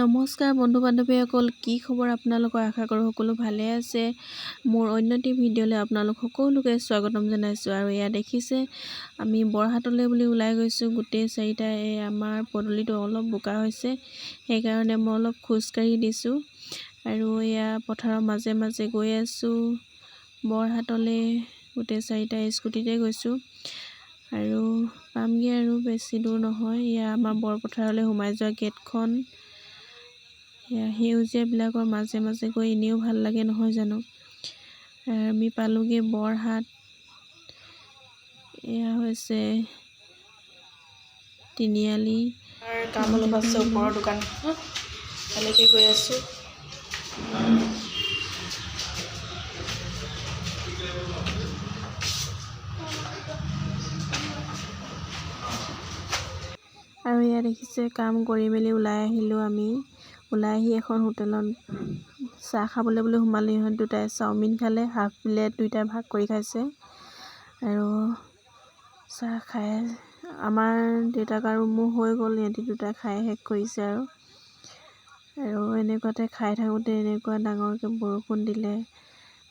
নমস্কাৰ বন্ধু বান্ধৱীসকল, কি খবৰ আপোনালোকৰ? আশা কৰোঁ সকলো ভালে আছে। মোৰ অন্য এটি ভিডিঅ'লৈ আপোনালোক সকলোকে স্বাগতম জনাইছোঁ। আৰু এয়া দেখিছে, আমি বৰহাটলৈ বুলি ওলাই গৈছোঁ গোটেই চাৰিটাই। আমাৰ পদূলিটো অলপ বোকা হৈছে, সেইকাৰণে মই অলপ খোজকাঢ়ি দিছোঁ। আৰু এয়া পথাৰৰ মাজে মাজে গৈ আছোঁ বৰহাটলৈ। গোটেই চাৰিটাই স্কুটিতে গৈছোঁ আৰু পামগৈ আৰু বেছি দূৰ নহয়। এয়া আমাৰ বৰপথাৰলৈ সোমাই যোৱা গেটখন। সেউজীয়াবিলাকৰ মাজে মাজে গৈ এনেও ভাল লাগে নহয় জানো। আমি পালোগৈ বৰহাট। এয়া হৈছে তিনিআলি। কাম অলপ আছে ওপৰৰ দোকান, তালৈকে গৈ আছোঁ। আৰু এয়া দেখিছে, কাম কৰি মেলি ওলাই আহিলোঁ আমি। ওলাই আহি এখন হোটেলত চাহ খাবলৈ বুলি সোমালোঁ। ইহঁত দুটাই চাওমিন খালে, হাফ প্লেট দুইটা ভাগ কৰি খাইছে। আৰু চাহ খাই আমাৰ দেউতাক আৰু মোৰ হৈ গ'ল, ইহঁতি দুটাই খাই শেষ কৰিছে। আৰু এনেকুৱাতে খাই থাকোঁতে এনেকুৱা ডাঙৰকৈ বৰষুণ দিলে,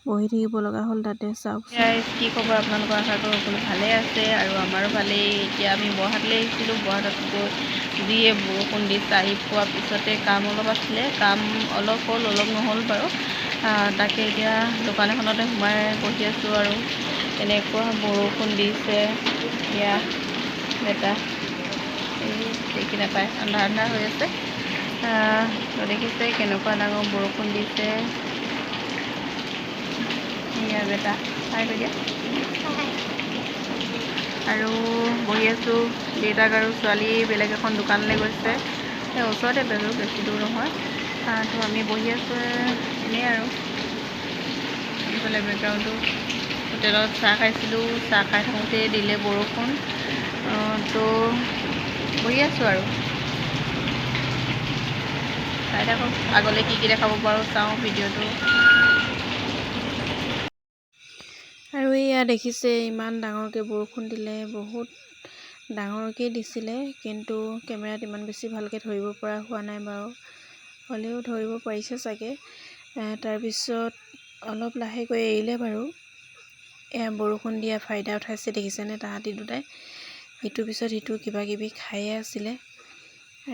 বহি থাকিব লগা হ'ল তাতে। চাওকচোন কি খবৰ আপোনালোকৰ? আশা কৰোঁ সকলো ভালেই আছে আৰু আমাৰো ভালেই। এতিয়া আমি বৰহাটলৈ আহিছিলোঁ। বৰহাটত গৈ যিয়ে বৰষুণ দিছে, আহি পোৱাৰ পিছতে কাম অলপ আছিলে, কাম অলপ হ'ল, অলপ নহ'ল বাৰু। তাকে এতিয়া দোকান এখনতে সোমাই বহি আছোঁ আৰু এনেকুৱা বৰষুণ দিছে। এয়া বেটা দেখি নাপায়, আন্ধাৰ আন্ধাৰ হৈ আছে। দেখিছে কেনেকুৱা ডাঙৰ বৰষুণ দিছে। এয়া বেটা চাই গৈ দিয়া। আৰু বহি আছোঁ। দেউতাক আৰু ছোৱালী বেলেগ এখন দোকানলৈ গৈছে, সেই ওচৰতে বাৰু, বেছি দূৰ নহয়। তো আমি বহি আছোঁ এনেই আৰু। এইফালে বেকগ্ৰাউণ্ডটো হোটেলত চাহ খাইছিলোঁ, চাহ খাই থাকোঁতে দিলে বৰষুণ। তো বহি আছোঁ আৰু চাই থাকক, আগলৈ কি কি দেখাব পাৰোঁ চাওঁ ভিডিঅ'টো। আৰু এয়া দেখিছে, ইমান ডাঙৰকৈ বৰষুণ দিলে, বহুত ডাঙৰকৈ দিছিলে, কিন্তু কেমেৰাত ইমান বেছি ভালকৈ ধৰিব পৰা হোৱা নাই বাৰু। হ'লেও ধৰিব পাৰিছে চাগে। তাৰপিছত অলপ লাহেকৈ এৰিলে বাৰু। এয়া বৰষুণ দিয়া ফাইদা উঠাইছে, দেখিছেনে তাহাঁতি দুটাই ইটোৰ পিছত সিটো কিবা কিবি খায়ে আছিলে।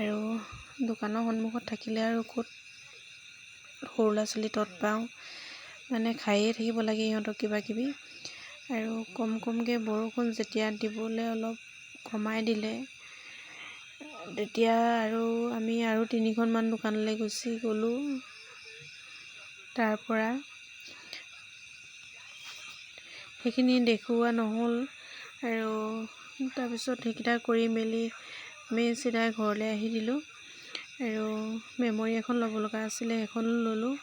আৰু দোকানৰ সন্মুখত থাকিলে আৰু ক'ত সৰু ল'ৰা ছোৱালী তত পাওঁ, মানে খায়ে থাকিব লাগে ইহঁতক কিবা কিবি। আৰু কম কমকৈ বৰষুণ যেতিয়া দিবলৈ অলপ কমাই দিলে, তেতিয়া আৰু আমি আৰু 3খনমান দোকানলৈ গুচি গ'লোঁ। তাৰপৰা সেইখিনি দেখুওৱা নহ'ল। আৰু তাৰপিছত সেইকেইটা কৰি মেলি আমি চিধাই ঘৰলৈ আহি দিলোঁ। আৰু মেমৰি এখন ল'ব লগা আছিলে, সেইখনো ল'লোঁ।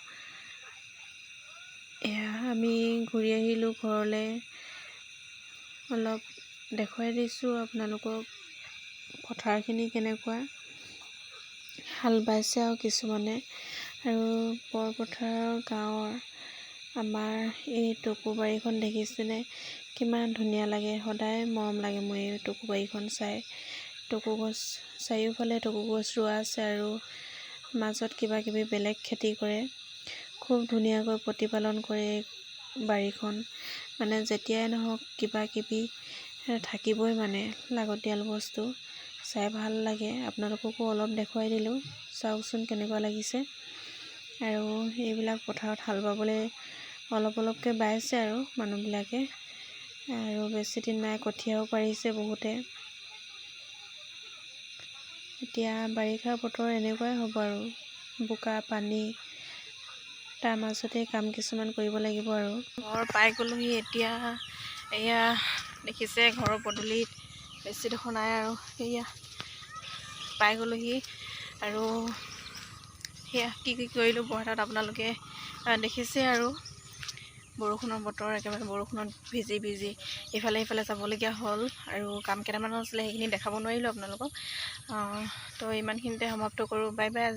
এয়া আমি ঘূৰি আহিলোঁ ঘৰলৈ। অলপ দেখুৱাই দিছোঁ আপোনালোকক পথাৰখিনি কেনেকুৱা, হাল বাইছে আৰু কিছুমানে। আৰু বৰপথাৰৰ গাঁৱৰ আমাৰ এই টকুবাৰীখন দেখিছেনে, কিমান ধুনীয়া লাগে। সদায় মৰম লাগে মোৰ এই টকুবাৰীখন চাই। টকু গছ চাৰিওফালে টকু গছ ৰোৱা আছে, আৰু মাজত কিবা কিবি বেলেগ খেতি কৰে। খুব ধুনীয়াকৈ প্ৰতিপালন কৰে বাৰীখন। মানে যেতিয়াই নহওক কিবা কিবি থাকিবই, মানে লাগতিয়াল বস্তু। চাই ভাল লাগে। আপোনালোককো অলপ দেখুৱাই দিলোঁ, চাওকচোন কেনেকুৱা লাগিছে। আৰু এইবিলাক পথাৰত হাল বাবলৈ অলপ অলপকৈ বাইছে আৰু মানুহবিলাকে। আৰু বেছি দিন নাই, কঠীয়াও পাৰিছে বহুতে। এতিয়া বাৰিষা বতৰ এনেকুৱাই হ'ব আৰু, বোকা পানী, তাৰ মাজতে কাম কিছুমান কৰিব লাগিব। আৰু ঘৰ পাই গ'লোহি এতিয়া। এয়া দেখিছে, ঘৰৰ পদূলিত বেছিডোখৰ নাই আৰু এয়া পাই গ'লোহি। আৰু সেয়া কি কি কৰিলোঁ বৰহাটত আপোনালোকে দেখিছে। আৰু বৰষুণৰ বতৰ, একেবাৰে বৰষুণত ভিজি ভিজি ইফালে সিফালে যাবলগীয়া হ'ল। আৰু কাম কেইটামানো আছিলে, সেইখিনি দেখাব নোৱাৰিলোঁ আপোনালোকক। তো ইমানখিনিতে সমাপ্ত কৰোঁ। Bye bye.